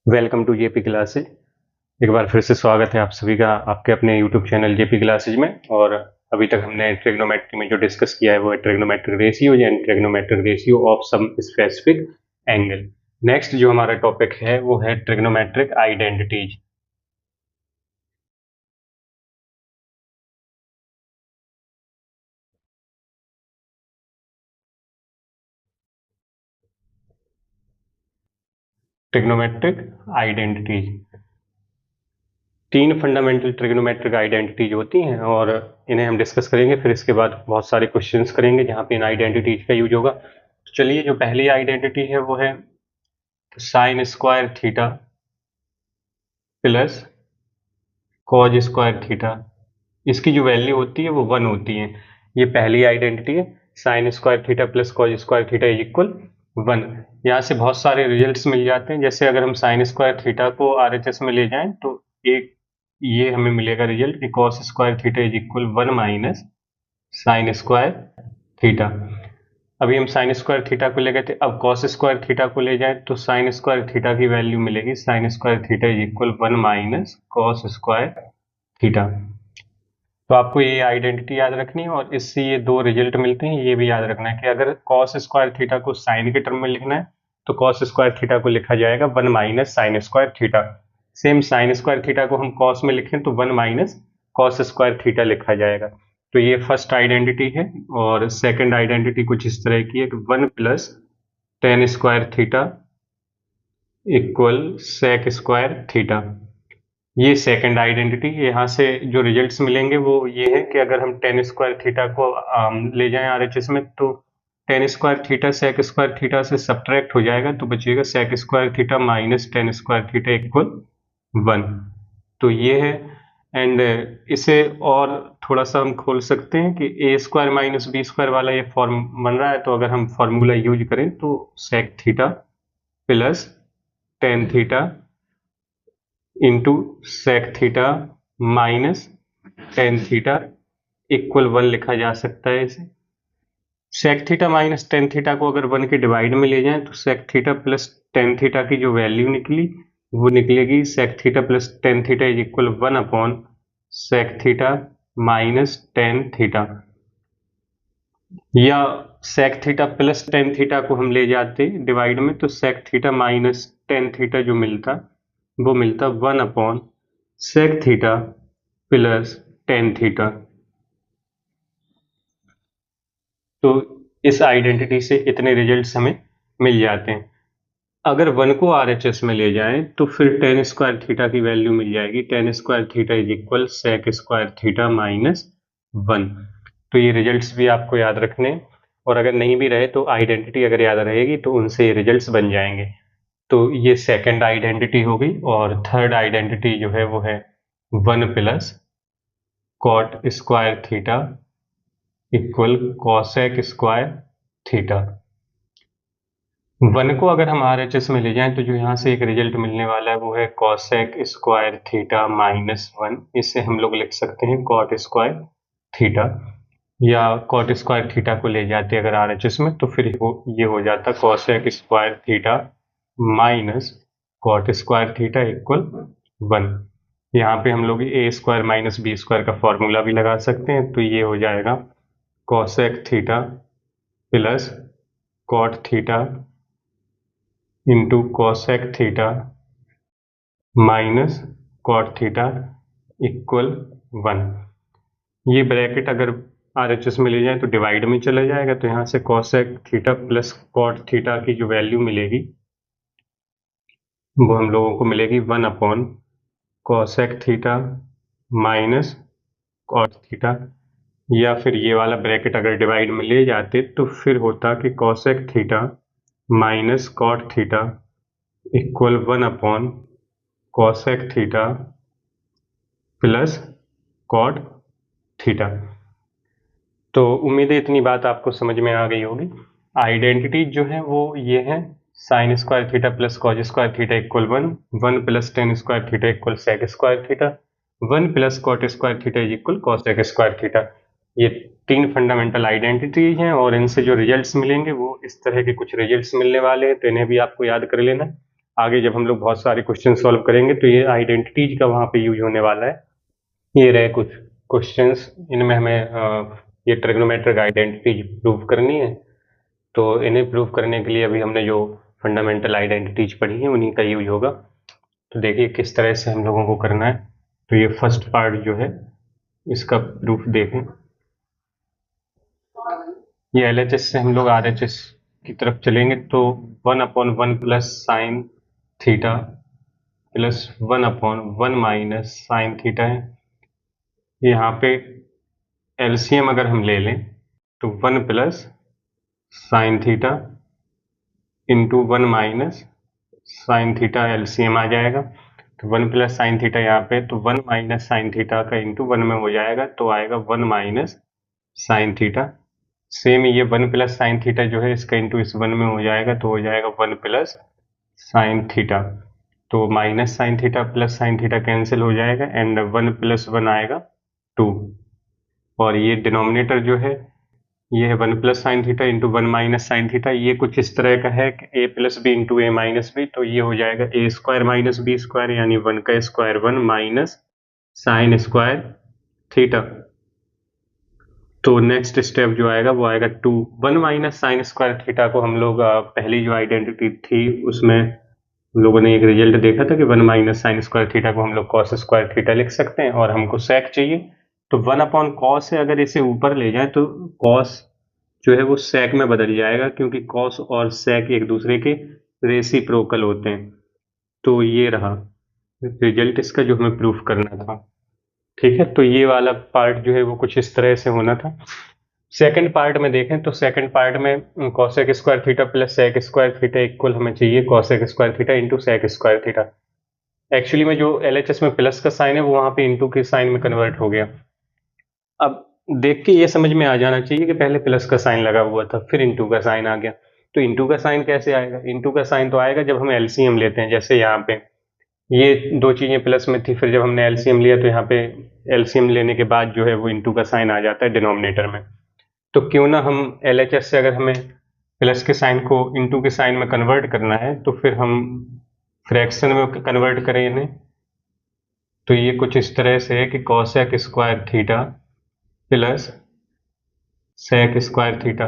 Welcome to JP classes. एक बार फिर से स्वागत है आप सभी का आपके अपने यूट्यूब चैनल जेपी क्लासेज में। और अभी तक हमने ट्रिग्नोमेट्री में जो डिस्कस किया है वो है trigonometric ratio and trigonometric ratio of some specific angle. Next जो हमारा टॉपिक है वो है ट्रिग्नोमेट्रिक आइडेंटिटीज। ट्रिग्नोमेट्रिक आइडेंटिटीज तीन फंडामेंटल ट्रिग्नोमेट्रिक आइडेंटिटीज होती हैं और इन्हें हम डिस्कस करेंगे। फिर इसके बाद बहुत सारे क्वेश्चंस करेंगे जहाँ पे इन आइडेंटिटीज का यूज होगा। तो चलिए, जो पहली आइडेंटिटी है वो है sine square theta plus cos square theta. इसकी जो वैल्यू होती है वो 1 होती है। ये पहली आइडेंटिटी है, sine square theta plus cos square theta is equal 1। यहाँ से बहुत सारे रिजल्ट्स मिल जाते हैं। जैसे अगर हम साइन स्क्वायर थीटा को आरएचएस में ले जाएं तो एक ये हमें मिलेगा रिजल्ट कि cos square theta is equal 1 minus sine square theta. अभी हम साइन स्क्वायर थीटा को ले गए थे, अब कॉस स्क्वायर थीटा को ले जाए तो साइन स्क्वायर थीटा की वैल्यू मिलेगी sign square theta is equal 1 minus cos square theta. तो आपको ये आइडेंटिटी याद रखनी है और इससे ये दो रिजल्ट मिलते हैं। ये भी याद रखना है कि अगर कॉस स्क्वायर थीटा को साइन के टर्म में लिखना है तो कॉस स्क्वायर थीटा को लिखा जाएगा 1 minus sine square theta. Same sign square theta को हम कॉस में लिखें तो 1 माइनस कॉस स्क्वायर थीटा लिखा जाएगा। तो ये फर्स्ट आइडेंटिटी है। और सेकंड आइडेंटिटी कुछ इस तरह की है कि 1 plus tan square theta equal sec square theta. ये सेकंड आइडेंटिटी। यहाँ से जो रिजल्ट्स मिलेंगे वो ये है कि अगर हम टेन स्क्वायर थीटा को ले जाएं आरएचएस में तो tan square theta sec square theta से सब्ट्रैक्ट हो जाएगा तो बचेगा sec square theta minus tan square theta equal 1। तो ये है। एंड इसे और थोड़ा सा हम खोल सकते हैं कि A square minus B square वाला ये फॉर्म बन रहा है। तो अगर हम फॉर्मूला यूज करें तो sec theta plus tan theta into sec theta minus tan theta equal 1 लिखा जा सकता है इसे। Sec theta minus tan theta को अगर 1 के डिवाइड में ले जाएं तो sec theta plus tan theta की जो वैल्यू निकली वो निकलेगी sec theta plus tan theta is equal 1 upon sec theta minus tan theta. या sec theta plus tan theta को हम ले जाते डिवाइड में तो sec theta minus tan theta जो मिलता वो मिलता 1 upon sec theta plus tan theta. तो इस आइडेंटिटी से इतने रिजल्ट्स हमें मिल जाते हैं। अगर 1 को आरएचएस में ले जाएं तो फिर टेन स्क्वायर थीटा की वैल्यू मिल जाएगी tan square theta is equal sec square theta minus 1। तो ये रिजल्ट्स भी आपको याद रखने हैं। और अगर नहीं भी रहे तो आइडेंटिटी अगर याद रहेगी तो उनसे रिजल्ट्स बन जाएंगे। तो ये सेकंड आइडेंटिटी हो गई। और थर्ड आइडेंटिटी जो है वो है 1 plus cot square theta equal cosec square theta. 1 को अगर हम आरएचएस में ले जाएं तो जो यहाँ से एक रिजल्ट मिलने वाला है वो है कॉसेक स्क्वायर थीटा माइनस 1। इससे हम लोग लिख सकते हैं कॉट स्क्वायर थीटा। या कॉट स्क्वायर थीटा को ले जाते अगर आरएचएस में तो फिर ये हो जाता cosec square theta minus cot square theta equal 1। यहाँ पे हम लोग A square minus B square का फॉर्मूला भी लगा सकते हैं। तो ये हो जाएगा cosec theta plus cot theta into cosec theta minus cot theta equal 1। ये ब्रैकेट अगर आरएचएस में ले जाए तो डिवाइड में चला जाएगा। तो यहाँ से cosec theta plus cot theta की जो वैल्यू मिलेगी वो हम लोगों को मिलेगी 1 upon cosec theta minus cot theta. या फिर ये वाला ब्रैकेट अगर डिवाइड में ले जाते तो फिर होता कि cosec theta minus cot theta equal 1 upon cosec theta plus cot theta. तो उम्मीद है इतनी बात आपको समझ में आ गई होगी। आइडेंटिटी जो है वो ये है sine square theta plus cos square theta equal 1, 1 plus tan square theta equal sec square theta, 1 plus cot square theta is equal cosec square theta. ये तीन फंडामेंटल आइडेंटिटी हैं और इनसे जो रिजल्ट्स मिलेंगे वो इस तरह के कुछ रिजल्ट्स मिलने वाले हैं। तो इन्हें भी आपको याद कर लेना। आगे जब हम लोग बहुत सारे क्वेश्चन सॉल्व करेंगे तो ये आइडेंटिटीज का वहाँ पे यूज होने वाला है। ये रहे कुछ क्वेश्चंस, इनमें हमें ये ट्रिग्नोमेट्रिक आइडेंटिटीज प्रूव करनी है। तो इन्हें प्रूव करने के लिए अभी हमने जो फंडामेंटल आइडेंटिटीज पढ़ी हैं उन्हीं का यूज होगा। तो देखिए किस तरह से हम लोगों को करना है। तो ये फर्स्ट पार्ट जो है इसका प्रूफ देखें। ये LHS से हम लोग RHS की तरफ चलेंगे तो 1/1 plus sine theta plus 1/1 minus sine theta है। यहाँ पे LCM अगर हम ले लें तो 1 plus sine theta into 1 minus sine theta LCM आ जाएगा। तो 1 प्लस साइन थीटा यहाँ पे, तो 1 माइनस साइन थीटा का इंटू 1 में हो जाएगा, तो आएगा 1 माइनस साइन थीटा। सेम ये 1 प्लस साइन थीटा जो है इसका इंटू इस 1 में हो जाएगा, तो हो जाएगा 1 प्लस साइन थीटा। तो minus sine theta plus sine theta cancel हो जाएगा एंड 1 प्लस 1 आएगा 2। और ये डिनोमिनेटर जो है ये है 1 plus sine theta into 1 minus sine theta. ये कुछ इस तरह का है कि a plus B into A minus B, तो ये हो जाएगा a square minus B square, यानी 1 का square 1 minus sine square theta. तो नेक्स्ट स्टेप जो आएगा वो आएगा 2। 1 माइनस साइन स्क्वायर थीटा को हम लोग पहली जो आइडेंटिटी थी उसमें हम लोगों ने एक रिजल्ट देखा था कि 1 माइनस साइन स्क्वायर थीटा को हम लोग कॉस स्क्वायर थीटा लिख सकते हैं, और हमको सेक चाहिए। तो 1 अपॉन कॉस है, अगर इसे ऊपर ले जाए तो कॉस जो है वो सेक में बदल जाएगा, क्योंकि कॉस और सेक एक दूसरे के रेसिप्रोकल होते हैं। तो ये रहा रिजल्ट इसका जो हमें प्रूफ करना था। ठीक है, तो ये वाला पार्ट जो है वो कुछ इस तरह से होना था। सेकंड पार्ट में देखें तो सेकंड पार्ट में cosec square theta plus sec square theta equal हमें चाहिए cosec square theta into sec square theta. Actually में जो LHS में प्लस का साइन है वो वहां पे इंटू के साइन में कन्वर्ट हो गया। अब देख के ये समझ में आ जाना चाहिए कि पहले प्लस का साइन लगा हुआ था फिर इंटू का साइन आ गया। तो इंटू का साइन कैसे आएगा? इंटू का साइन तो आएगा जब हम LCM लेते हैं। जैसे यहाँ पे ये दो चीजें प्लस में थी, फिर जब हमने LCM लिया तो यहाँ पे LCM लेने के बाद जो है वो इंटू का साइन आ जाता है डिनोमिनेटर में। तो क्यों ना हम LHS से अगर हमें प्लस के साइन को इंटू के साइन में कन्वर्ट करना है तो फिर हम फ्रैक्शन में कन्वर्ट करें इन्हें। तो ये कुछ इस तरह से है कि cosec square theta plus sec square theta.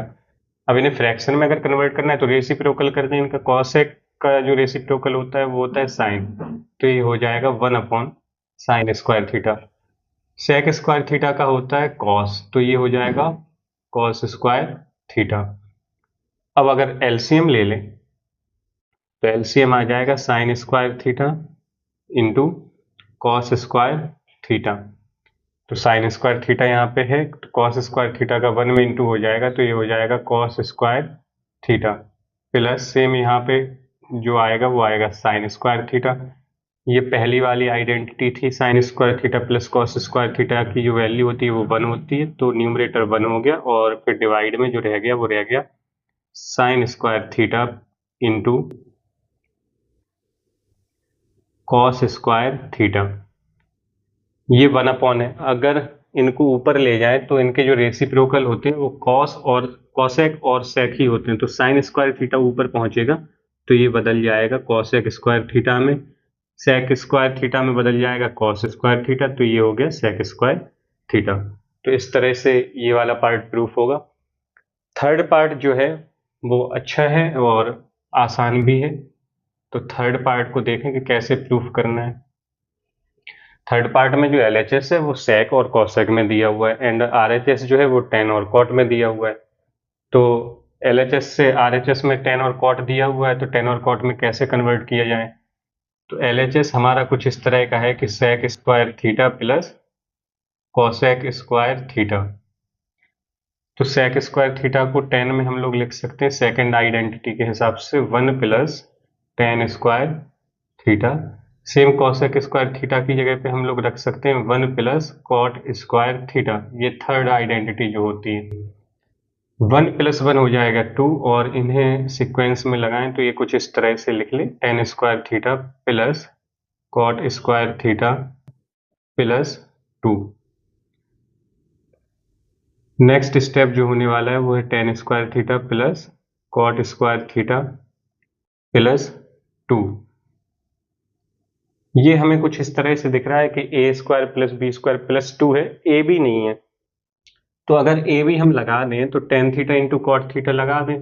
अब इन्हें फ्रैक्शन में अगर कन्वर्ट करना है तो रेसिप्रोकल कर दें इनका। कॉसेक का जो रेसिप्रोकल होता है वो होता है साइन, तो ये हो जाएगा 1 upon sine square theta. Sec square theta का होता है कॉस, तो ये हो जाएगा कॉस स्क्वायर थीटा। अब अगर LCM ले लें तो LCM आ जाएगा sine square theta into cos square theta. तो साइन स्क्वायर थीटा यहाँ पे है, तो कॉस स्क्वायर थीटा का 1 में इंटू हो जाएगा, तो ये हो जाएगा cos square theta plus same यहाँ पे जो आएगा वो आएगा साइन स्क्वायर थीटा। ये पहली वाली आइडेंटिटी थी, sign square theta plus cos square theta की जो वैल्यू होती है वो 1 होती है, तो न्यूमरेटर 1 हो गया और फिर डिवाइड में जो रह गया वो रह गया sign square theta into cos square theta. ये 1 अपॉन है, अगर इनको ऊपर ले जाए तो इनके जो रेसिप्रोकल होते हैं वो कॉस और कॉसेक और सेक ही होते हैं। तो साइन स्क्वायर थीटा ऊपर पहुंचेगा तो ये बदल जाएगा कॉसेक स्क्वायर थीटा में, सेक स्क्वायर थीटा में बदल जाएगा कॉस स्क्वायर थीटा, तो ये हो गया सेक स्क्वायर थीटा। तो इस तरह से ये वाला पार्ट प्रूफ होगा। थर्ड पार्ट जो है वो अच्छा है और आसान भी है। तो थर्ड पार्ट को देखें कि कैसे प्रूफ करना है। थर्ड पार्ट में जो LHS है वो सेक और कॉसेक में दिया हुआ है एंड RHS जो है वो टेन और कॉट में दिया हुआ है। तो LHS से RHS में टेन और कॉट दिया हुआ है, तो टेन और कॉट में कैसे कन्वर्ट किया जाए? तो LHS हमारा कुछ इस तरह का है कि sec square theta plus cosec square theta. तो सेक स्क्वायर थीटा को टेन में हम लोग लिख सकते हैं सेकेंड आइडेंटिटी के हिसाब से 1 plus tan square theta. Same cosec square theta की जगह पे हम लोग रख सकते हैं 1 प्लस कॉट स्क्वायर थीटा। ये थर्ड आइडेंटिटी जो होती है 1 प्लस 1 हो जाएगा 2, और इन्हें सीक्वेंस में लगाएं तो ये कुछ इस तरह से लिख लें tan square theta plus cot square theta plus 2। Next step जो होने वाला है वो है tan square theta plus cot square theta plus 2। ये हमें कुछ इस तरह से दिख रहा है कि A square plus B square plus 2 है, ए बी नहीं है। तो अगर ए बी हम लगा दें तो tan theta into cot theta लगा दें,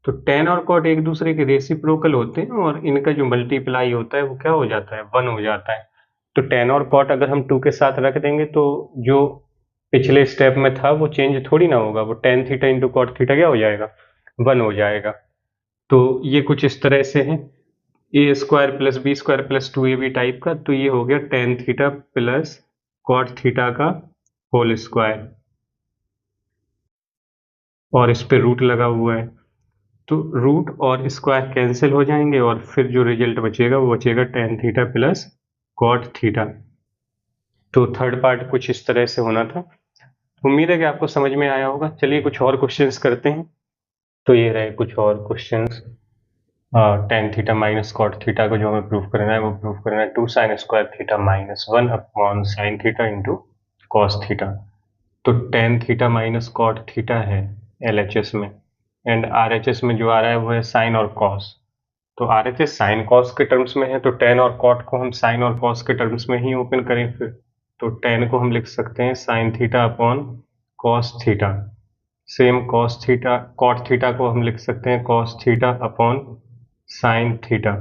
तो टेन और कॉट एक दूसरे के रेसिप्रोकल होते हैं और इनका जो मल्टीप्लाई होता है वो क्या हो जाता है, 1 हो जाता है। तो टेन और कॉट अगर हम 2 के साथ रख देंगे तो जो पिछले स्टेप में था वो चेंज थोड़ी ना होगा, वो tan theta into cot theta क्या हो जाएगा, 1 हो जाएगा। तो ये कुछ इस तरह से है, A square plus B square plus 2ab type का। तो ये हो गया tan theta plus cot theta का होल स्क्वायर, और इस पे रूट लगा हुआ है। तो रूट और स्क्वायर कैंसिल हो जाएंगे और फिर जो रिजल्ट बचेगा वो बचेगा tan theta plus cot theta. तो थर्ड पार्ट कुछ इस तरह से होना था। उम्मीद है कि आपको समझ में आया होगा। चलिए कुछ और क्वेश्चंस करते हैं। तो ये रहे कुछ और questions. Tan theta minus cot theta को जो हमें प्रूफ करना है वो प्रूफ करना है 2 sine square theta minus 1 upon sine theta into cos theta. तो tan theta minus cot theta है LHS में, एंड RHS में जो आ रहा है वो है साइन और कॉस। तो RHS साइन कॉस के टर्म्स में है, तो टेन और कॉट को हम साइन और कॉस के टर्म्स में ही ओपन करें फिर। तो टेन को हम लिख सकते हैं sine theta upon cos theta. Same cos theta, cot theta को हम लिख सकते हैं cos theta upon sine theta.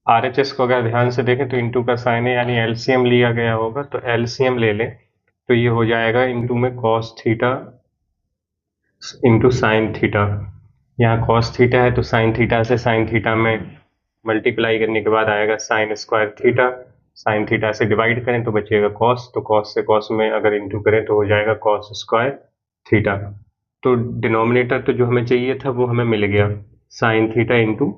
RHS को अगर ध्यान से देखें तो इंटू का साइन है, यानी LCM लिया गया होगा। तो LCM ले लें तो ये हो जाएगा इंटू में cos theta into sine theta. यहाँ कॉस थीटा है तो साइन थीटा से साइन थीटा में मल्टीप्लाई करने के बाद आएगा sine square theta. Sine theta से डिवाइड करें तो बचेगा कॉस, तो कॉस से कॉस में अगर इंटू करें तो हो जाएगा कॉस स्क्वायर थीटा। तो डिनोमिनेटर तो जो हमें चाहिए था वो हमें मिल गया, sign theta into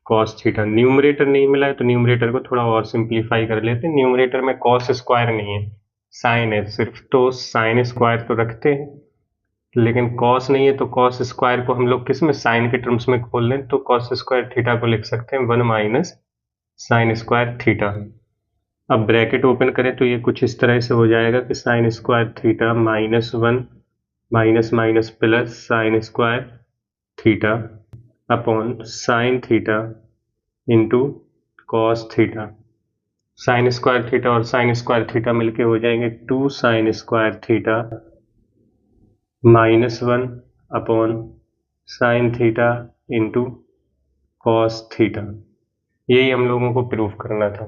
cos theta. Numerator नहीं मिला है तो न्यूमरेटर को थोड़ा और सिंप्लीफाई कर लेते हैं। न्यूमरेटर में कॉस स्क्वायर नहीं है, साइन है सिर्फ, तो साइन स्क्वायर तो रखते हैं, लेकिन कॉस नहीं है। तो कॉस स्क्वायर को हम लोग किस में, साइन के टर्म्स में खोल लें तो कॉस स्क्वायर थीटा को लिख सकते हैं 1 माइनस साइन स्क्वायर थीटा। अब ब्रैकेट ओपन करें तो ये कुछ इस तरह से हो जाएगा कि sign square theta minus 1 minus minus plus sign square theta upon sine theta into cos theta. Sign square theta और साइन स्क्वायर थीटा मिलके हो जाएंगे 2 sine square theta minus 1 upon sine theta into cos theta. यही हम लोगों को proof करना था।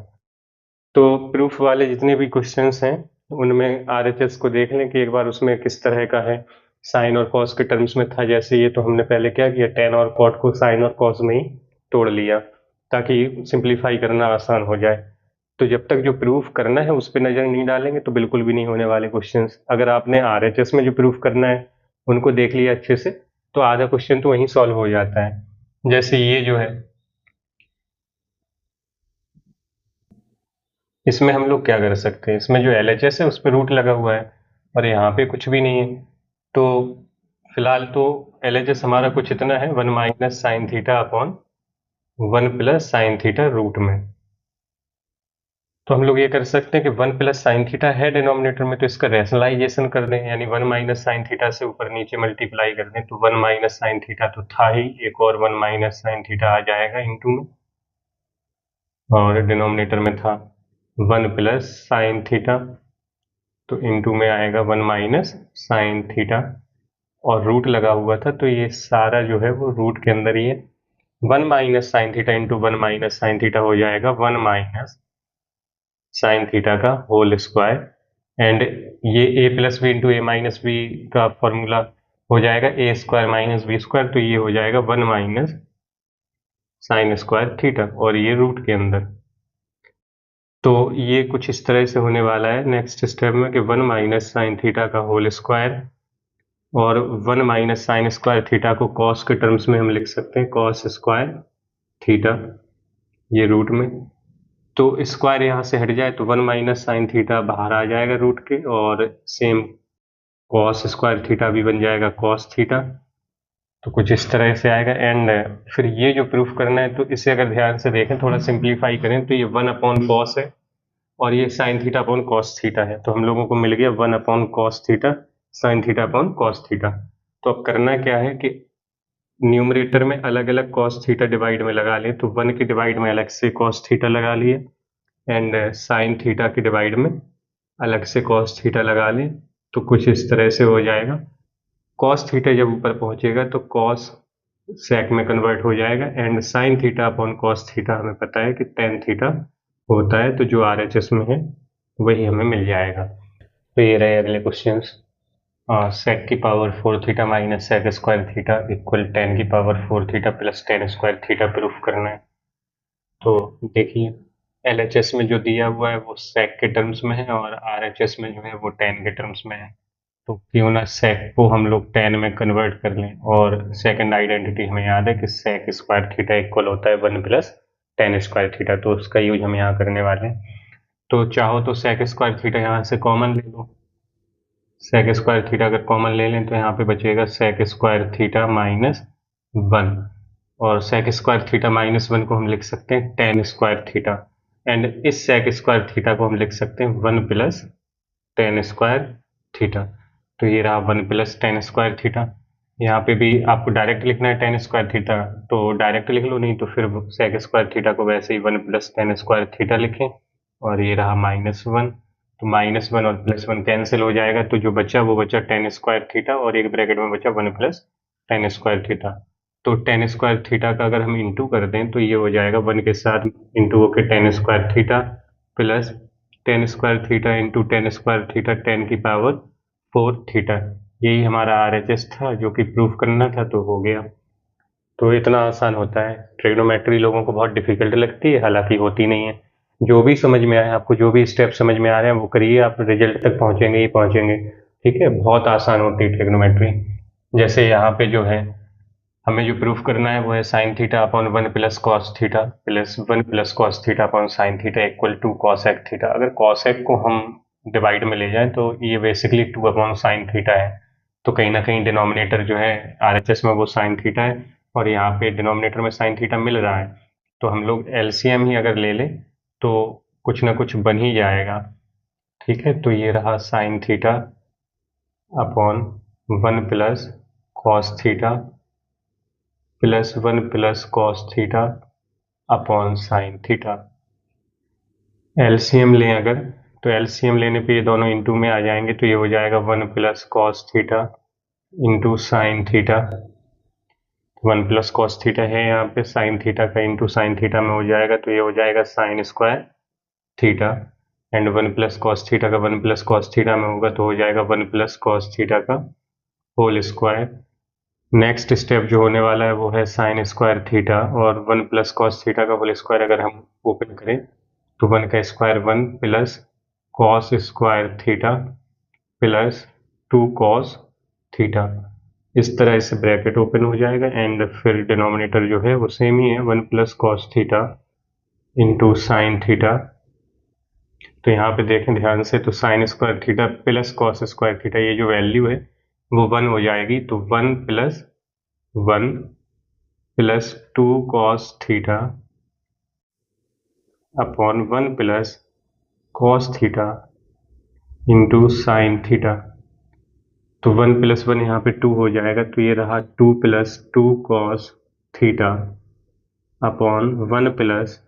तो प्रूफ वाले जितने भी क्वेश्चंस हैं उनमें RHS को देख लें कि एक बार उसमें किस तरह का है, साइन और कॉस के टर्म्स में था। जैसे ये तो हमने पहले क्या किया, टेन और कॉट को साइन और कॉस में ही तोड़ लिया ताकि सिंप्लीफाई करना आसान हो जाए। तो जब तक जो प्रूफ करना है उस पर नज़र नहीं डालेंगे तो बिल्कुल भी नहीं होने वाले क्वेश्चंस। अगर आपने RHS में जो प्रूफ करना है उनको देख लिया अच्छे से तो आधा क्वेश्चन तो वहीं सॉल्व हो जाता है। जैसे ये जो है, इसमें हम लोग क्या कर सकते हैं, इसमें जो LHS है उस पर रूट लगा हुआ है और यहाँ पे कुछ भी नहीं है। तो फिलहाल तो LHS हमारा कुछ इतना है, 1 minus sine theta upon 1 plus sine theta root में। तो हम लोग ये कर सकते हैं कि 1 प्लस साइन थीटा है डिनोमिनेटर में तो इसका रैशनलाइजेशन कर दें, यानी 1 माइनस साइन थीटा से ऊपर नीचे मल्टीप्लाई कर दें। तो 1 माइनस साइन थीटा तो था ही, एक और 1 माइनस साइन थीटा आ जाएगा इंटू में, और डिनोमिनेटर में था 1 प्लस साइन थीटा तो इंटू में आएगा 1 माइनस साइन थीटा, और रूट लगा हुआ था तो ये सारा जो है वो रूट के अंदर ही है। 1 minus sine theta into 1 minus sine theta हो जाएगा 1 माइनस साइन थीटा का होल स्क्वायर, एंड ये ए plus B into A minus B का फॉर्मूला हो जाएगा ए स्क्वायर माइनस बी स्क्वायर, तो ये हो जाएगा 1 माइनस साइन स्क्वायर थीटा, और ये रूट के अंदर। तो ये कुछ इस तरह से होने वाला है नेक्स्ट स्टेप में कि 1 माइनस साइन थीटा का होल स्क्वायर, और 1 माइनस साइन स्क्वायर थीटा को कॉस के टर्म्स में हम लिख सकते हैं कॉस स्क्वायर थीटा, ये रूट में। तो स्क्वायर यहाँ से हट जाए तो 1 माइनस साइन थीटा बाहर आ जाएगा रूट के, और सेम कॉस स्क्वायर थीटा भी बन जाएगा कॉस थीटा। तो कुछ इस तरह से आएगा। एंड फिर ये जो प्रूफ करना है तो इसे अगर ध्यान से देखें, थोड़ा सिंप्लीफाई करें तो ये 1 अपॉन कॉस है और ये sign theta upon cos theta है, तो हम लोगों को मिल गया 1 upon cos theta sine theta upon cos theta. तो अब करना क्या है कि न्यूमरेटर में अलग अलग कॉस थीटा डिवाइड में लगा लें, तो 1 के डिवाइड में अलग से कॉस थीटा लगा लिए, एंड साइन थीटा की डिवाइड में अलग से कॉस थीटा लगा लें तो कुछ इस तरह से हो जाएगा। कॉस थीटा जब ऊपर पहुंचेगा तो कॉस सेक में कन्वर्ट हो जाएगा and sign theta upon cos theta हमें पता है कि टेन थीटा होता है, तो जो आरएचएस में है वही हमें मिल जाएगा। तो ये रहे अगले क्वेश्चंस। सेक की power 4 theta minus sec square theta equal 10 की power 4 theta plus 10 square theta proof करना है। तो देखिए एलएचएस में जो दिया हुआ है वो सेक के टर्म्स में है और आरएचएस में जो है वो 10 के टर्म्स में है। तो क्यों ना सेक को हम लोग 10 में कन्वर्ट कर लें। और सेकंड आइडेंटिटी हमें याद है कि सेक स्क्वायर थीटा इक्वल होता है 1 प्लस 10 स्क्वायर थीटा, तो उसका यूज हम यहाँ करने वाले हैं। तो चाहो तो सेक स्क्वायर थीटा यहाँ से कॉमन ले लो। सेक स्क्वायर थीटा अगर कॉमन ले लें तो यहाँ पे बचेगा सेक स्क्वायर थीटा माइनस 1 और सेक स्क्वायर थीटा माइनस 1 को हम लिख सकते हैं 10 स्क्वायर थीटा एंड इस सेक स्क्वायर थीटा को हम लिख सकते हैं 1 प्लस 10 स्क्वायर थीटा। तो ये रहा 1 प्लस 10 स्क्वायर थीटा। यहाँ पे भी आपको डायरेक्ट लिखना है 10 स्क्वायर थीटा तो डायरेक्ट लिख लो, नहीं तो फिर सेक स्क्वायर थीटा को वैसे ही 1 प्लस 10 स्क्वायर थीटा लिखें। और ये रहा -1, तो -1 और +1 कैंसिल हो जाएगा, तो जो बचा वो बचा 10 स्क्वायर थीटा और एक ब्रैकेट में बचा 1 प्लस 10 स्क्वायर थीटा। तो 10 स्क्वायर थीटा का अगर हम इंटू कर दें तो ये हो जाएगा 1 के साथ इंटू होके 10 square theta plus 10 square theta into 10 square theta 10 की पावर 4 थीटा। यही हमारा आरएचएस था जो कि प्रूफ करना था, तो हो गया। तो इतना आसान होता है। ट्रिग्नोमेट्री लोगों को बहुत डिफिकल्ट लगती है, हालांकि होती नहीं है। जो भी समझ में आए, आपको जो भी स्टेप समझ में आ रहे हैं वो करिए, आप रिजल्ट तक पहुंचेंगे ही पहुंचेंगे। ठीक है, बहुत आसान होती है ट्रिग्नोमेट्री। जैसे यहाँ पे जो है हमें जो प्रूफ करना है वो है sine theta upon 1 plus cos theta plus 1 plus cos theta upon sine theta equal to cosec theta. अगर कॉसेक को हम डिवाइड में ले जाएं तो ये बेसिकली 2 अपॉन साइन थीटा है। तो कहीं ना कहीं डिनोमिनेटर जो है आरएचएस में वो साइन थीटा है और यहाँ पे डिनोमिनेटर में साइन थीटा मिल रहा है, तो हम लोग एलसीएम ही अगर ले लें तो कुछ ना कुछ बन ही जाएगा। ठीक है, तो ये रहा sign theta upon 1 plus cos theta plus 1 plus cos theta upon sine theta. LCM लें अगर, तो एलसीएम लेने पे ये दोनों इंटू में आ जाएंगे, तो ये हो जाएगा 1 plus cos theta into sine theta. 1 plus cos theta है यहाँ पे, साइन थीटा का इंटू साइन थीटा में हो जाएगा, तो ये हो जाएगा sine square theta and 1 plus cos theta का 1 प्लस कॉस थीटा में होगा तो हो जाएगा 1 प्लस कॉस थीटा का होल स्क्वायर। नेक्स्ट स्टेप जो होने वाला है वो है साइन स्क्वायर थीटा और 1 प्लस कॉस थीटा का होल स्क्वायर अगर हम ओपन करें तो 1 का square 1 plus cos square theta plus 2 cos theta. इस तरह से ब्रैकेट ओपन हो जाएगा एंड फिर डिनोमिनेटर जो है वो सेम ही है 1 plus cos theta into sine theta. तो यहाँ पे देखें ध्यान से, तो sine square theta plus cos square theta ये जो वैल्यू है वो 1 हो जाएगी, तो 1 plus 1 plus 2 cos theta upon 1 plus cos theta into sine theta. तो 1 प्लस 1 यहाँ पे 2 हो जाएगा, तो ये रहा 2 plus 2 cos theta upon 1 plus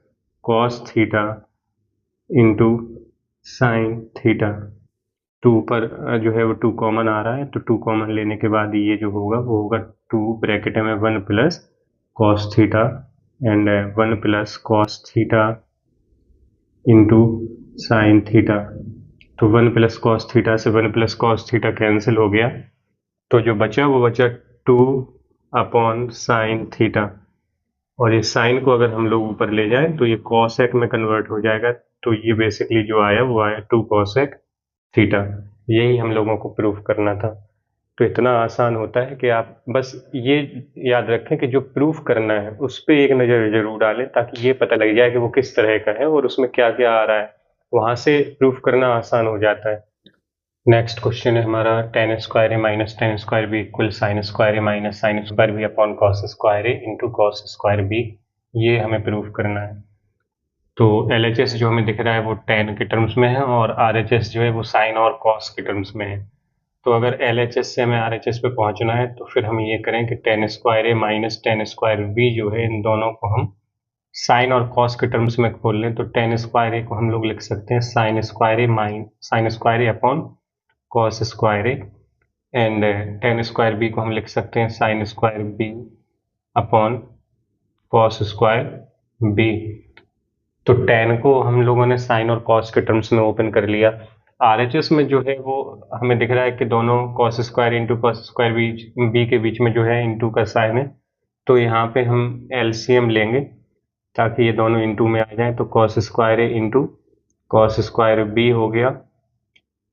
cos theta into sine theta. 2 पर जो है वो 2 कॉमन आ रहा है, तो 2 कॉमन लेने के बाद ये जो होगा वो होगा 2 ब्रैकेट में 1 plus cos theta and 1 plus cos theta into sine theta. तो 1 प्लस कॉस थीटा से 1 प्लस कॉस थीटा कैंसिल हो गया, तो जो बचा वो बचा 2 अपॉन साइन थीटा। और ये साइन को अगर हम लोग ऊपर ले जाएं तो ये कॉसेक में कन्वर्ट हो जाएगा, तो ये बेसिकली जो आया वो आया 2 कॉसेक थीटा। यही हम लोगों को प्रूफ करना था। तो इतना आसान होता है कि आप बस ये याद रखें कि जो प्रूफ करना है उस पर एक नज़र जरूर डालें ताकि ये पता लग जाए कि वो किस तरह का है और उसमें क्या क्या आ रहा है, वहां से प्रूफ करना आसान हो जाता है। नेक्स्ट क्वेश्चन है हमारा tan square A minus tan square B equal sine square A minus sine square B upon cos square A into cos square B. ये हमें प्रूफ करना है। तो एलएचएस जो हमें दिख रहा है वो टेन के टर्म्स में है और आरएचएस जो है वो साइन और कॉस के टर्म्स में है। तो अगर एलएचएस से हमें आरएचएस पे पहुंचना है तो फिर हम ये करें कि ten square A minus tan square B जो है इन दोनों को हम साइन और कॉस के टर्म्स में खोल लें तो टेन स्क्वायर ए को हम लोग लिख सकते हैं sine square A sine square A upon cos square A, and tan square B को हम लिख सकते हैं sine square B upon cos square B. तो टेन को हम लोगों ने साइन और कॉस के टर्म्स में ओपन कर लिया। आरएचएस में जो है वो हमें दिख रहा है कि दोनों cos square into cos square B के बीच में जो है इंटू का साइन है, तो यहाँ पे हम एलसीएम लेंगे ताकि ये दोनों इंटू में आ जाए। तो cos square A into cos square B हो गया।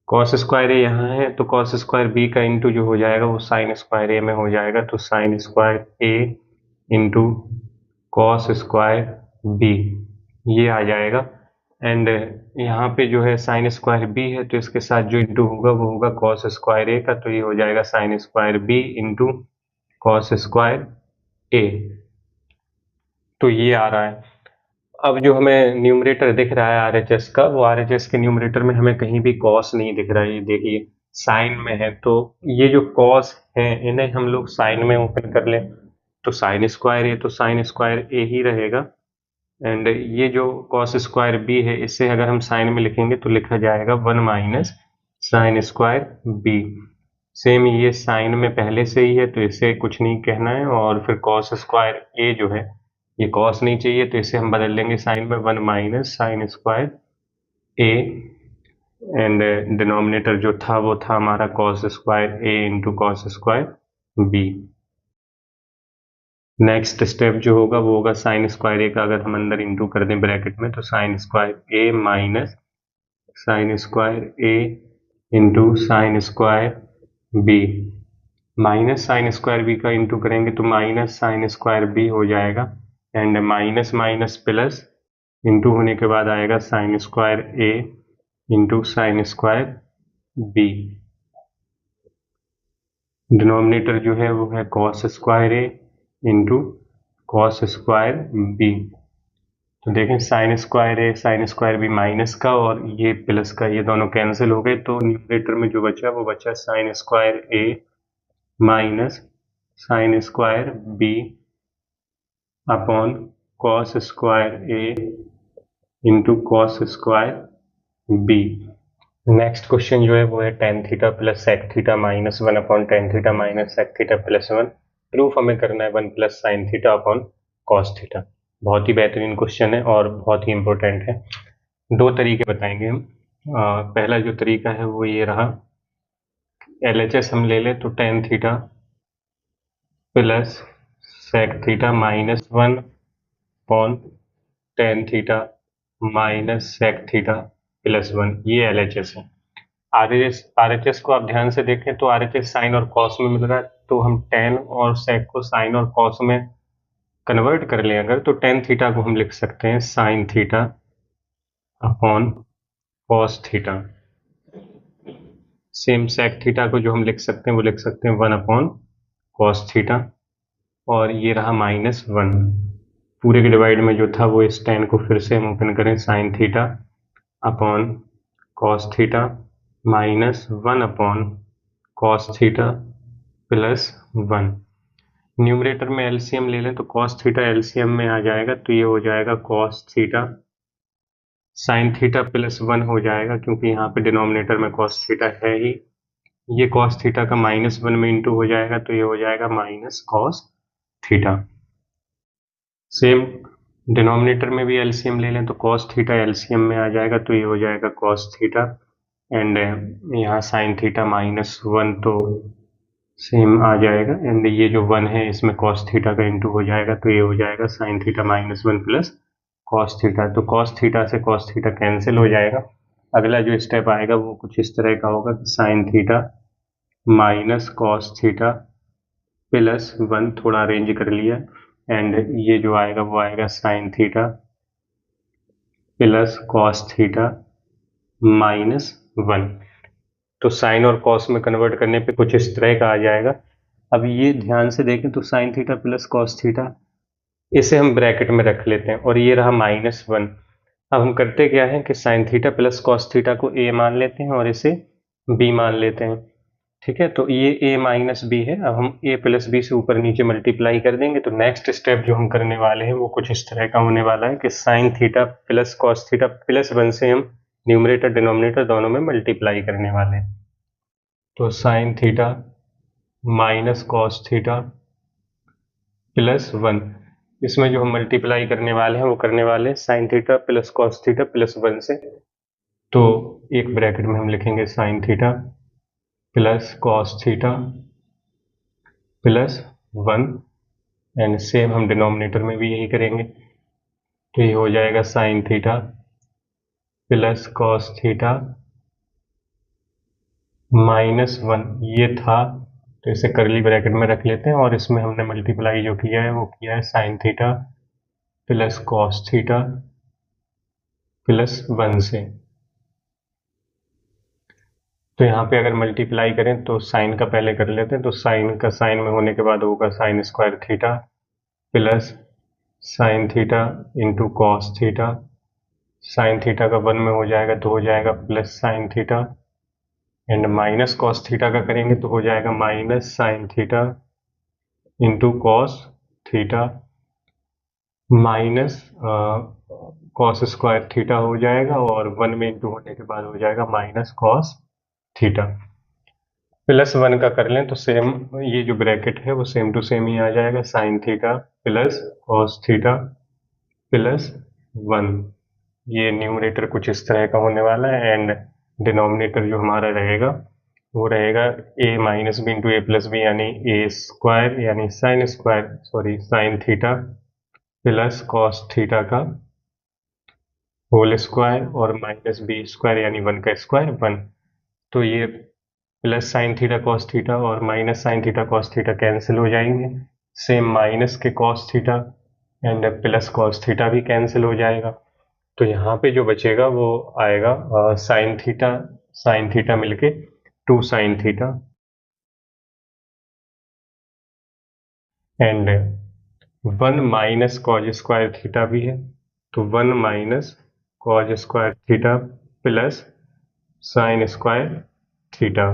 कॉस स्क्वायर ए यहाँ है तो कॉस स्क्वायर बी का इंटू जो हो जाएगा वो साइन स्क्वायर ए में हो जाएगा, तो sine square A into cos square B ये आ जाएगा। एंड यहाँ पे जो है साइन स्क्वायर बी है तो इसके साथ जो इंटू होगा वो होगा कॉस स्क्वायर ए का, तो ये हो जाएगा sine square B into cos square A. तो ये आ रहा है। अब जो हमें न्यूमरेटर दिख रहा है आरएचएस का, वो आरएचएस के न्यूमरेटर में हमें कहीं भी कॉस नहीं दिख रहा है। ये देखिए साइन में है, तो ये जो कॉस है इन्हें हम लोग साइन में ओपन कर लें तो साइन स्क्वायर ए तो साइन स्क्वायर ए ही रहेगा। एंड ये जो कॉस स्क्वायर बी है इसे अगर हम साइन में लिखेंगे तो लिखा जाएगा 1 minus sine square B. Same ये साइन में पहले से ही है तो इसे कुछ नहीं कहना है, और फिर कॉस स्क्वायर ए जो है ये कॉस नहीं चाहिए तो इसे हम बदल लेंगे साइन में 1 minus sine square A, and denominator जो था वो था हमारा cos square A into cos square B. Next step जो होगा वो होगा साइन स्क्वायर ए का अगर हम अंदर इंटू कर दें ब्रैकेट में तो sine square A minus sine square A into sine square B, minus sine square B का इंटू करेंगे तो माइनस साइन स्क्वायर बी हो जाएगा, and minus minus plus into होने के बाद आएगा sine square A into sine square B. Denominator जो है वो है cos square A into cos square B. तो देखें sine square A sine square B minus का और ये प्लस का ये दोनों कैंसिल हो गए, तो न्यूमरेटर में जो बचा वो बचा sine square A minus sine square B upon cos square A into cos square B. Next question जो है वो है tan theta plus sec theta minus 1 upon tan theta minus sec theta plus 1। Proof हमें करना है 1 plus sine theta upon cos theta. बहुत ही बेहतरीन क्वेश्चन है और बहुत ही इंपॉर्टेंट है। दो तरीके बताएंगे हम। पहला जो तरीका है वो ये रहा, एलएचएस हम ले लें तो tan theta plus sec theta minus 1 upon tan theta minus sec theta plus 1, ये एलएचएस है। आरएचएस को आप ध्यान से देखें तो आरएचएस साइन और कॉस में मिल रहा है, तो हम टेन और सेक को साइन और कॉस में कन्वर्ट कर लें अगर, तो टेन थीटा को हम लिख सकते हैं sine theta upon cos theta. Same sec theta को जो हम लिख सकते हैं वो लिख सकते हैं 1 अपॉन कॉस थीटा, और ये रहा माइनस 1। पूरे के डिवाइड में जो था वो इस टेन को फिर से हम ओपन करें sign theta upon cos theta minus 1 upon cos theta plus 1। Numerator में एलसीएम ले लें तो कॉस थीटा एलसीएम में आ जाएगा, तो ये हो जाएगा cos theta sine theta plus 1 हो जाएगा, क्योंकि यहाँ पे डिनोमिनेटर में कॉस थीटा है ही। ये कॉस थीटा का माइनस 1 में इंटू हो जाएगा, तो ये हो जाएगा minus cos theta. Same denominator में भी एलसीएम ले लें तो कॉस थीटा एलसीएम में आ जाएगा, तो ये हो जाएगा कॉस थीटा, एंड यहाँ साइन थीटा माइनस 1 तो सेम आ जाएगा, एंड ये जो 1 है इसमें कॉस थीटा का इंटू हो जाएगा, तो ये हो जाएगा sine theta minus 1 plus cos theta. तो कॉस थीटा से कॉस थीटा कैंसिल हो जाएगा। अगला जो स्टेप आएगा वो कुछ इस तरह का होगा कि sine theta minus cos theta plus 1, थोड़ा अरेंज कर लिया, एंड ये जो आएगा वो आएगा sign theta plus cos theta minus 1। तो साइन और कॉस में कन्वर्ट करने पे कुछ इस तरह का आ जाएगा। अब ये ध्यान से देखें तो sign theta plus cos theta इसे हम ब्रैकेट में रख लेते हैं, और ये रहा माइनस 1। अब हम करते क्या है कि sign theta plus cos theta को ए मान लेते हैं और इसे बी मान लेते हैं। ठीक है, तो ये a माइनस बी है। अब हम a प्लस बी से ऊपर नीचे मल्टीप्लाई कर देंगे, तो नेक्स्ट स्टेप जो हम करने वाले हैं वो कुछ इस तरह का होने वाला है कि sign theta plus cos theta plus 1 से हम न्यूमरेटर डिनोमिनेटर दोनों में मल्टीप्लाई करने वाले हैं। तो sine theta minus cos theta plus 1, इसमें जो हम मल्टीप्लाई करने वाले हैं वो करने वाले हैं sine theta plus cos theta plus 1 से। तो एक ब्रैकेट में हम लिखेंगे sign theta plus cos theta plus 1, and same हम डिनोमिनेटर में भी यही करेंगे। तो ये हो जाएगा sign theta plus cos theta minus 1, ये था तो इसे करली ब्रैकेट में रख लेते हैं, और इसमें हमने मल्टीप्लाई जो किया है वो किया है sine theta plus cos theta plus 1 से। तो यहाँ पे अगर मल्टीप्लाई करें तो साइन का पहले कर लेते हैं, तो साइन का साइन में होने के बाद होगा sign square theta plus sine theta into cos theta, sine theta का 1 में हो जाएगा तो हो जाएगा plus sine theta, and minus cos theta का करेंगे तो हो जाएगा minus sine theta into cos theta minus cos square theta हो जाएगा, और 1 में इंटू होने के बाद हो जाएगा माइनस कॉस थीटा। प्लस 1 का कर लें तो सेम ये जो ब्रैकेट है वो सेम टू सेम ही आ जाएगा, sign theta plus cos theta plus 1। ये न्यूमरेटर कुछ इस तरह का होने वाला है, एंड डिनोमिनेटर जो हमारा रहेगा वो रहेगा a minus B into A plus B, यानी ए स्क्वायर यानी sine theta plus cos theta का होल स्क्वायर और माइनस बी स्क्वायर यानी 1 का स्क्वायर 1। तो ये plus sine theta cos theta और minus sine theta cos theta cancel हो जाएंगे, सेम माइनस के cos theta and plus cos theta भी कैंसिल हो जाएगा। तो यहाँ पे जो बचेगा वो आएगा साइन थीटा मिलके 2 sine theta, and 1 minus cos square theta भी है, तो 1 minus cos square theta plus sign square theta.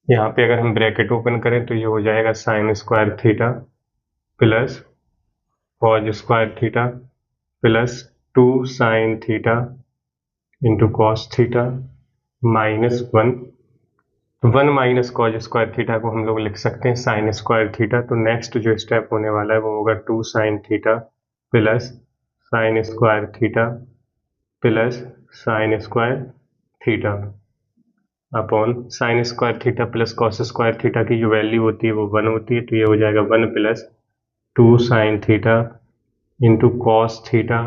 यहाँ पे अगर हम ब्रैकेट ओपन करें तो ये हो जाएगा sine square theta plus cos square theta plus 2 sign theta into cos theta minus 1 minus cos square theta को हम लोग लिख सकते हैं साइन स्क्वायर थीटा। तो नेक्स्ट जो स्टेप होने वाला है वो होगा 2 sign theta plus sign square theta plus sign square theta upon sine square theta plus cos square theta की जो वैल्यू होती है वो 1 होती है, तो ये हो जाएगा 1 plus 2 sign theta into cos theta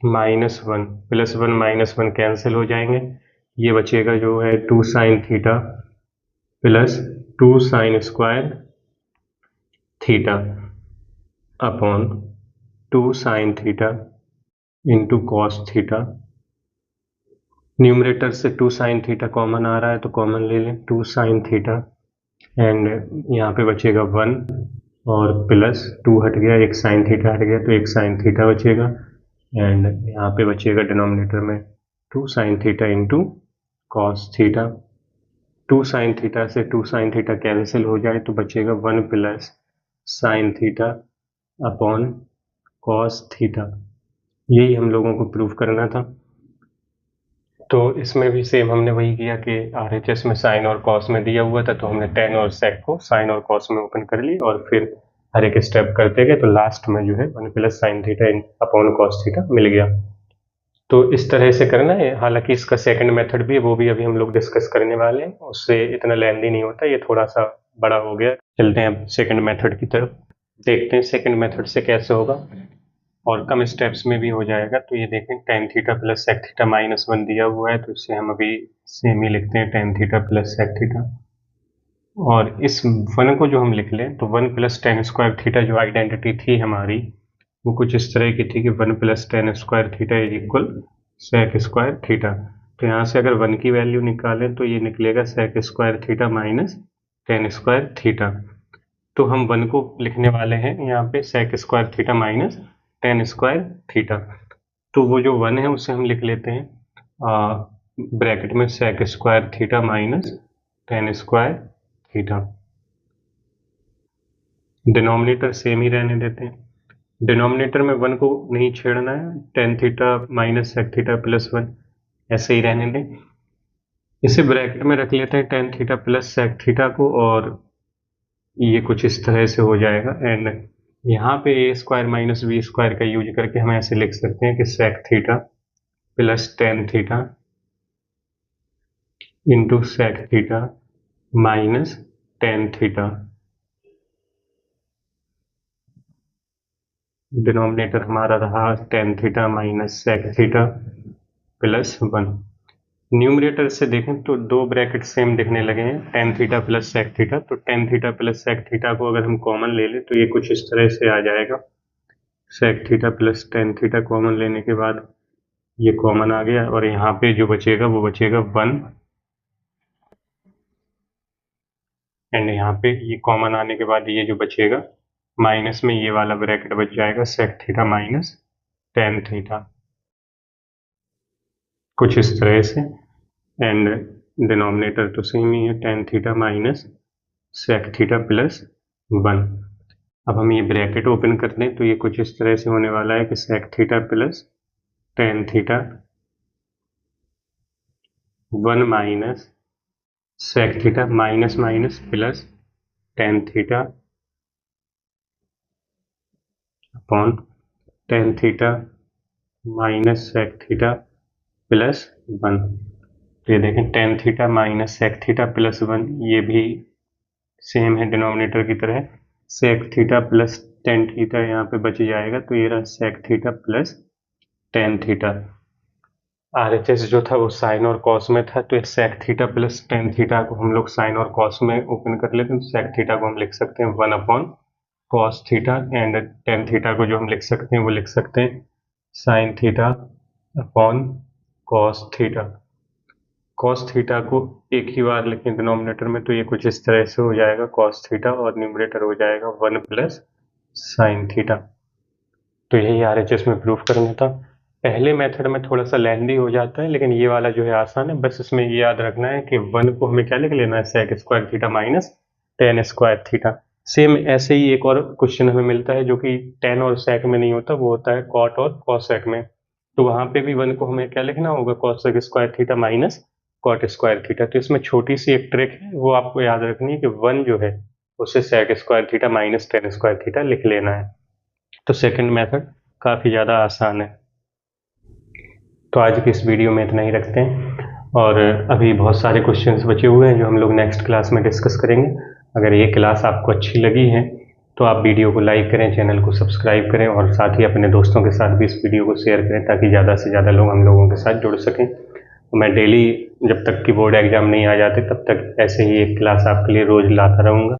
minus 1, plus 1 minus 1 cancel हो जाएंगे, ये बचेगा जो है 2 sign theta plus 2 sine square theta upon 2 sign theta into cos theta. Numerator से 2 साइन थीटा कॉमन आ रहा है तो कॉमन ले लें, 2 साइन थीटा, एंड यहाँ पे बचेगा 1 और प्लस 2 हट गया, एक साइन थीटा हट गया तो एक साइन थीटा बचेगा, एंड यहाँ पे बचेगा डिनोमिनेटर में 2 sign theta into cos theta. 2 sine theta से 2 साइन थीटा कैंसिल हो जाए तो बचेगा 1 plus sine theta upon cos theta. यही हम लोगों को प्रूव करना था। तो इसमें भी सेम हमने वही किया कि RHS में साइन और कॉस में दिया हुआ था, तो हमने टेन और सेक को साइन और कॉस में ओपन कर ली और फिर हर एक स्टेप करते गए, तो लास्ट में जो है 1 plus sine theta upon cos theta मिल गया। तो इस तरह से करना है। हालांकि इसका सेकंड मेथड भी है, वो भी अभी हम लोग डिस्कस करने वाले हैं, उससे इतना लेंदी नहीं होता, ये थोड़ा सा बड़ा हो गया। चलते हैं अब सेकंड मेथड की तरफ, देखते हैं सेकंड मेथड से कैसे होगा और कम स्टेप्स में भी हो जाएगा। तो ये देखें tan theta plus sec theta minus 1 दिया हुआ है, तो इससे हम अभी सेम ही लिखते हैं tan theta plus sec theta, और इस 1 को जो हम लिख लें तो 1 प्लस टेन स्क्वायर थीटा जो आइडेंटिटी थी हमारी वो कुछ इस तरह की थी कि 1 plus tan square theta is equal sec square theta. तो यहाँ से अगर 1 की वैल्यू निकालें तो ये निकलेगा sec square theta minus tan square theta. तो हम 1 को लिखने वाले हैं यहाँ पे sec square theta minus tan square theta. तो वो जो 1 है उसे हम लिख लेते हैं ब्रैकेट में sec square theta minus tan square theta. Denominator same ही रहने देते हैं। डिनोमिनेटर में 1 को नहीं छेड़ना है, tan theta minus sec theta plus 1 ऐसे ही रहने दें। इसे ब्रैकेट में रख लेते हैं tan theta plus sec theta को, और ये कुछ इस तरह से हो जाएगा। एंड यहाँ पे A square minus B square का यूज करके हम ऐसे लिख सकते हैं कि sec theta plus tan theta into sec theta minus tan theta. Denominator हमारा रहा tan theta minus sec theta plus 1। Numerator से देखें तो दो ब्रैकेट सेम दिखने लगे हैं, tan theta plus sec theta. तो tan theta plus sec theta को अगर हम कॉमन ले लें तो ये कुछ इस तरह से आ जाएगा। Sec theta plus tan theta common लेने के बाद ये कॉमन आ गया, और यहाँ पे जो बचेगा वो बचेगा 1। एंड यहाँ पे ये कॉमन आने के बाद ये जो बचेगा माइनस में ये वाला ब्रैकेट बच जाएगा sec theta minus tan theta, कुछ इस तरह से। एंड डिनोमिनेटर तो सेम ही है, tan theta minus sec theta plus 1। अब हम ये ब्रैकेट ओपन कर दें तो ये कुछ इस तरह से होने वाला है कि sec theta plus tan theta 1 minus sec theta minus minus plus tan theta upon tan theta minus sec theta plus 1। तो ये देखें tan theta minus sec theta plus 1 ये भी सेम है डिनोमिनेटर की तरह। Sec theta plus tan theta यहाँ पे बच जाएगा, तो ये रहा sec theta plus tan theta. RHS जो था वो साइन और कॉस में था, तो sec theta plus tan theta को हम लोग साइन और कॉस में ओपन कर लेते हैं। सेक थीटा को हम लिख सकते हैं 1 upon cos theta, and ten theta को जो हम लिख सकते हैं वो लिख सकते हैं sine theta upon cos theta. Cos theta को एक ही बार लिखें डिनोमिनेटर में तो ये कुछ इस तरह से हो जाएगा कॉस थीटा, और न्यूमरेटर हो जाएगा 1 प्लस साइन थीटा। तो यही RHS में प्रूफ करना था। पहले मेथड में थोड़ा सा लेंदी हो जाता है, लेकिन ये वाला जो है आसान है। बस इसमें ये याद रखना है कि 1 को हमें क्या लिख लेना है, sec square theta minus tan square theta. Same ऐसे ही एक और क्वेश्चन हमें मिलता है जो कि टेन और सेक में नहीं होता, वो होता है कॉट और कॉसेक में। तो वहां पे भी 1 को हमें क्या लिखना होगा, cosec square theta minus cot square theta. तो इसमें छोटी सी एक ट्रिक है, वो आपको याद रखनी है कि 1 जो है उसे sec square theta minus tan square theta लिख लेना है। तो सेकंड मेथड काफ़ी ज़्यादा आसान है। तो आज की इस वीडियो में इतना ही रखते हैं, और अभी बहुत सारे क्वेश्चंस बचे हुए हैं जो हम लोग नेक्स्ट क्लास में डिस्कस करेंगे। अगर ये क्लास आपको अच्छी लगी है तो आप वीडियो को लाइक करें, चैनल को सब्सक्राइब करें, और साथ ही अपने दोस्तों के साथ भी इस वीडियो को शेयर करें ताकि ज़्यादा से ज़्यादा लोग हम लोगों के साथ जुड़ सकें। तो मैं डेली जब तक कि बोर्ड एग्ज़ाम नहीं आ जाते तब तक ऐसे ही एक क्लास आपके लिए रोज़ लाता रहूँगा।